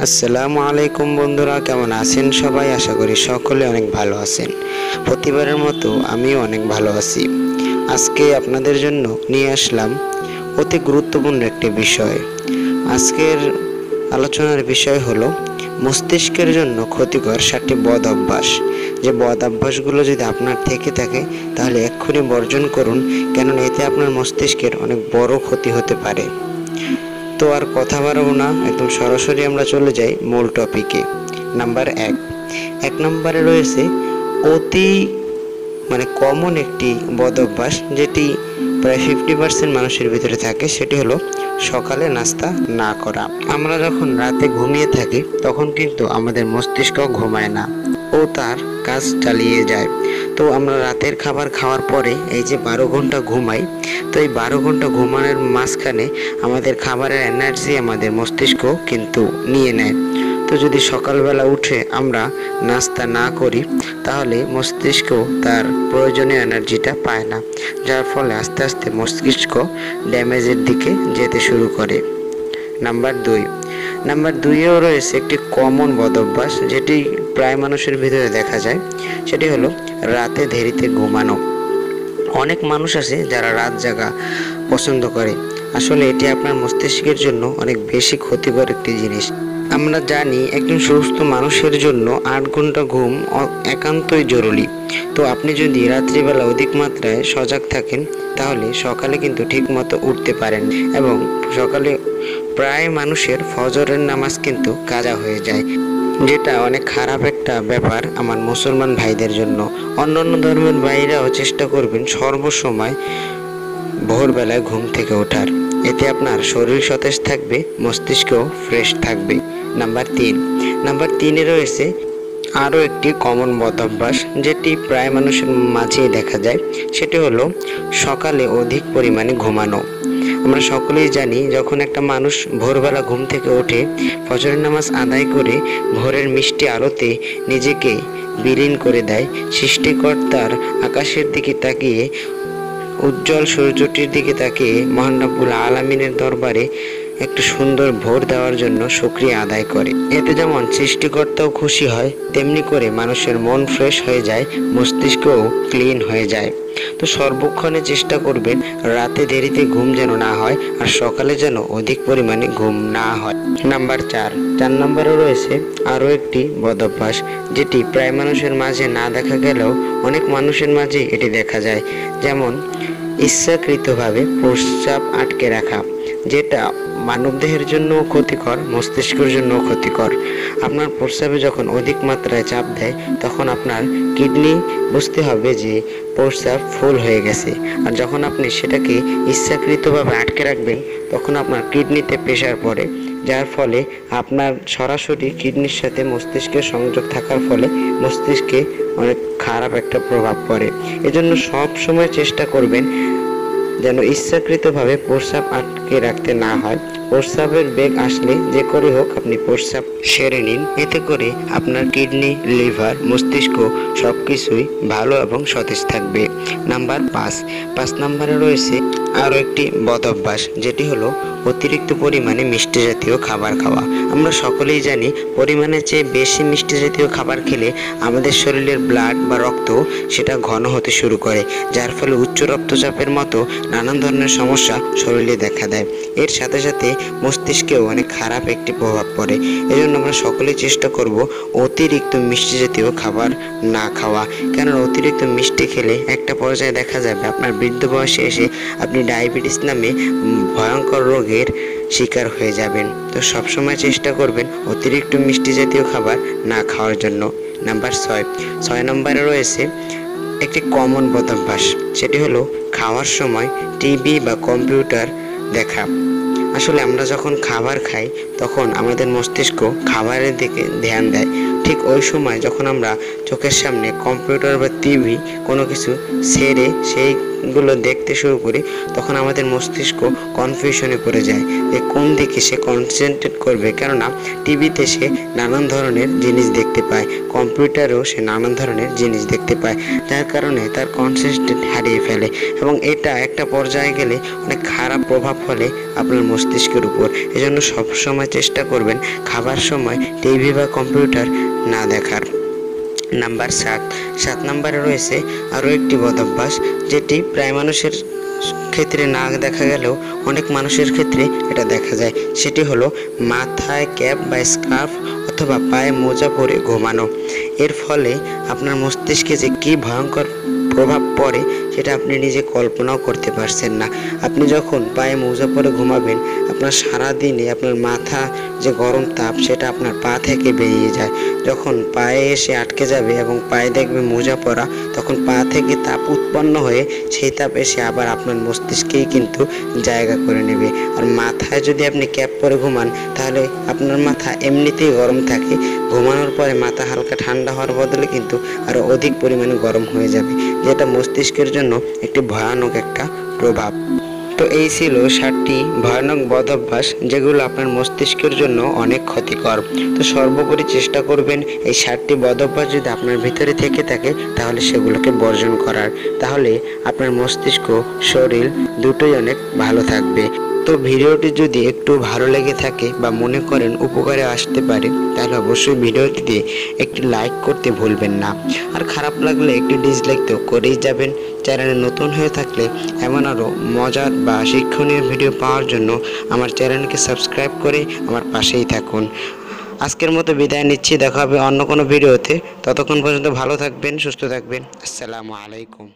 আসসালামু আলাইকুম বন্ধুরা, কেমন আছেন সবাই? আশা করি সকলে অনেক ভালো আছেন। প্রতিবারের মতো আমিও অনেক ভালো আছি। আজকে আপনাদের জন্য নিয়ে আসলাম অতি গুরুত্বপূর্ণ একটি বিষয়। আজকের আলোচনার বিষয় হলো মস্তিষ্কের জন্য ক্ষতিকর 7টি বদ অভ্যাস। যে বদ অভ্যাসগুলো যদি আপনার থেকে থাকে তাহলে এক্ষুনি বর্জন করুন, কেননা এতে আপনার মস্তিষ্কের অনেক বড় ক্ষতি হতে পারে। তো আর কথা বাড়াবো না, একদম সরাসরি আমরা চলে যাই মূল টপিকে। নাম্বার 1 নম্বরে রয়েছে অতি কমন একটি বদ অভ্যাস, যেটি প্রায় 50% মানুষের ভিতরে থাকে। সেটি হলো সকালে নাস্তা না করা। আমরা যখন রাতে ঘুমিয়ে থাকি তখন কিন্তু আমাদের মস্তিষ্ক ঘুমায় না, ও তার কাজ চালিয়ে যায়। তো আমরা রাতের খাবার খাওয়ার পরে এই যে 12 ঘন্টা ঘুমাই, তো এই 12 ঘন্টা ঘুমানোর মাঝখানে আমাদের খাবারের এনার্জি আমাদের মস্তিষ্ক কিন্তু নিয়ে নেয়। তো যদি সকালবেলা উঠে আমরা নাস্তা না করি তাহলে মস্তিষ্ক তার প্রয়োজনীয় এনার্জিটা পায় না, যার ফলে আস্তে আস্তে মস্তিষ্ক ড্যামেজের দিকে যেতে শুরু করে। নাম্বার দুইয়েও রয়েছে একটি কমন বদ অভ্যাস, যেটি প্রায় মানুষের ভিতরে দেখা যায়। সেটি হলো রাতে দেরিতে ঘুমানো। অনেক মানুষ আছে যারা রাত জাগা পছন্দ করে। আসলে এটি আপনার মস্তিষ্কের জন্য অনেক বেশি ক্ষতিকর একটি জিনিস। আমরা জানি একজন সুস্থ মানুষের জন্য 8 ঘন্টা ঘুম একান্তই জরুরি। তো আপনি যদি রাত্রিবেলা অধিক মাত্রায় সজাগ থাকেন তাহলে সকালে কিন্তু ঠিক মতো উঠতে পারেন, এবং সকালে প্রায় মানুষের ফজরের নামাজ কিন্তু কাজা হয়ে যায়, যেটা অনেক খারাপ একটা ব্যাপার আমার মুসলমান ভাইদের জন্য। অন্যান্য ধর্মের ভাইরাও চেষ্টা করবেন সর্বসময় ভোরবেলায় ঘুম থেকে ওঠার। এতে আপনার শরীর সতেজ থাকবে, মস্তিষ্কও ফ্রেশ থাকবে। নাম্বার তিনে রয়েছে আরও একটি কমন বদ অভ্যাস, যেটি প্রায় মানুষের মাঝেই দেখা যায়। সেটি হলো সকালে অধিক পরিমাণে ঘুমানো। আমরা সকলেই জানি যখন একটা মানুষ ভোরবেলা ঘুম থেকে ওঠে, ফজরের নামাজ আদায় করে ভোরের মিষ্টি আলোতে নিজেকে বিলীন করে দেয়, সৃষ্টিকর্তার আকাশের দিকে তাকিয়ে, উজ্জ্বল সূর্যটির দিকে তাকিয়ে মহান রব্বুল আলামিনের দরবারে একটু সুন্দর ভোর দেওয়ার জন্য শুকরিয়া আদায় করে। এতে যেমন সৃষ্টিকর্তাও খুশি হয়, তেমনি করে মানুষের মন ফ্রেশ হয়ে যায়, মস্তিষ্কও ক্লিন হয়ে যায়। তো সর্বক্ষণে চেষ্টা করবেন রাতে দেরিতে ঘুম যেন না হয়, আর সকালে যেন অধিক পরিমাণে ঘুম না হয়। চার নম্বরে রয়েছে আরও একটি বদ অভ্যাস, যেটি প্রায় মানুষের মাঝে না দেখা গেলেও অনেক মানুষের মাঝে এটি দেখা যায়। যেমন ইচ্ছাকৃতভাবে প্রস্রাব আটকে রাখা, যেটা মানবদেহের জন্য ক্ষতিকর, মস্তিষ্কের জন্য ক্ষতিকর। আপনার প্রস্রাবে যখন অধিক মাত্রায় চাপ দেয় তখন আপনার কিডনি বুঝতে হবে যে প্রস্রাব ফুল হয়ে গেছে, আর যখন আপনি সেটাকে ইচ্ছাকৃতভাবে আটকে রাখবেন তখন আপনার কিডনিতে প্রেশার পড়ে, যার ফলে আপনার সরাসরি কিডনির সাথে মস্তিষ্কের সংযোগ থাকার ফলে মস্তিষ্কে অনেক খারাপ একটা প্রভাব পড়ে। এজন্য সব সময় চেষ্টা করবেন যেন ইচ্ছাকৃতভাবে প্রস্রাব আটকে রাখতে না হয়। প্রস্রাবের বেগ আসলে যে করে হোক আপনি প্রস্রাব সেরে নিন, এতে করে আপনার কিডনি, লিভার, মস্তিষ্ক সবকিছুই ভালো এবং সতেজ থাকবে। পাঁচ নম্বরে রয়েছে আরও একটি বদ অভ্যাস, যেটি হলো অতিরিক্ত পরিমাণে মিষ্টি জাতীয় খাবার খাওয়া। আমরা সকলেই জানি পরিমাণের চেয়ে বেশি মিষ্টি জাতীয় খাবার খেলে আমাদের শরীরের ব্লাড বা রক্ত সেটা ঘন হতে শুরু করে, যার ফলে উচ্চ রক্তচাপের মতো নানান ধরনের সমস্যা শরীরে দেখা দেয়। এর সাথে সাথে মস্তিষ্কেও অনেক খারাপ একটি প্রভাব পড়ে। এজন্য আমরা সকলেই চেষ্টা করব অতিরিক্ত মিষ্টি জাতীয় খাবার না খাওয়া, কেননা অতিরিক্ত মিষ্টি খেলে একটা পর্যায়ে দেখা যাবে আপনার বৃদ্ধ বয়সে এসে আপনি ডায়াবেটিস নামে ভয়ঙ্কর রোগের শিকার হয়ে যাবেন। তো সবসময় চেষ্টা করবেন অতিরিক্ত মিষ্টি জাতীয় খাবার না খাওয়ার জন্য। ছয় নম্বরে রয়েছে একটি কমন বদ অভ্যাস, সেটি হলো খাওয়ার সময় টিভি বা কম্পিউটার দেখা। আসলে আমরা যখন খাবার খাই তখন আমাদের মস্তিষ্ক খাবারের দিকে ধ্যান দেয়, ঠিক ওই সময় যখন আমরা চোখের সামনে কম্পিউটার বা টিভি কোনো কিছু ছেড়ে সেই জিনিসগুলো দেখতে শুরু করি তখন আমাদের মস্তিষ্ক কনফিউশনে পড়ে যায় যে কোন দিকে সে কনসেন্ট্রেট করবে। কেননা টিভিতে সে নানান ধরনের জিনিস দেখতে পায়, কম্পিউটারেও সে নানান ধরনের জিনিস দেখতে পায়, যার কারণে তার কনসেন্ট্রেট হারিয়ে ফেলে এবং এটা একটা পর্যায়ে গেলে অনেক খারাপ প্রভাব ফেলে আপনার মস্তিষ্কের উপর। এজন্য সবসময় চেষ্টা করবেন খাবার সময় টিভি বা কম্পিউটার না দেখার। নাম্বার 7 নম্বরে রয়েছে আরও একটি বদভ্যাস, যেটি প্রায় মানুষের ক্ষেত্রে না দেখা গেলেও অনেক মানুষের ক্ষেত্রে এটা দেখা যায়। সেটি হলো মাথায় ক্যাপ বা স্কার্ফ অথবা পায়ে মোজা পরে ঘুমানো। এর ফলে আপনার মস্তিষ্কে যে কী ভয়ঙ্কর প্রভাব পড়ে সেটা আপনি নিজে কল্পনাও করতে পারছেন না। আপনি যখন পায়ে মোজা পরে ঘুমাবেন, আপনার সারাদিনে আপনার মাথা যে গরম তাপ সেটা আপনার পা থেকে বেরিয়ে যায়। যখন পায়ে এসে আটকে যাবে এবং পায়ে দেখবে মোজা পরা, তখন পা থেকে তাপ উৎপন্ন হয়ে সেই তাপ এসে আবার আপনার মস্তিষ্কেই কিন্তু জায়গা করে নেবে। আর মাথায় যদি আপনি ক্যাপ পরে ঘুমান তাহলে আপনার মাথা এমনিতেই গরম থাকে, ঘুমানোর পরে মাথা হালকা ঠান্ডা হওয়ার বদলে কিন্তু আরও অধিক পরিমাণে গরম হয়ে যাবে, যেটা মস্তিষ্কের জন্য একটি ভয়ানক একটা প্রভাব। তো এই ছিল 7টি ভয়ানক বদভ্যাস যেগুলো আপনার মস্তিষ্কের জন্য অনেক ক্ষতিকর। তো সর্বোপরি চেষ্টা করবেন এই 7টি বদভ্যাস যদি আপনার ভিতরে থেকে থাকে তাহলে সেগুলোকে বর্জন করার, তাহলে আপনার মস্তিষ্ক শরীর দুটোই অনেক ভালো থাকবে। তো ভিডিওটি যদি একটু ভালো লেগে থাকে বা মনে করেন উপকারে আসতে পারে তাহলে অবশ্যই ভিডিওটিতে একটি লাইক করতে ভুলবেন না। আর খারাপ লাগলে একটি ডিসলাইক তো করেই যাবেন। চ্যানেলে নতুন হয়ে থাকলে এমন আরও মজার বা শিক্ষণীয় ভিডিও পাওয়ার জন্য আমার চ্যানেলকে সাবস্ক্রাইব করে আমার পাশেই থাকুন। আজকের মতো বিদায় নিচ্ছি, দেখা হবে অন্য কোনো ভিডিওতে। ততক্ষণ পর্যন্ত ভালো থাকবেন, সুস্থ থাকবেন। আসসালামু আলাইকুম।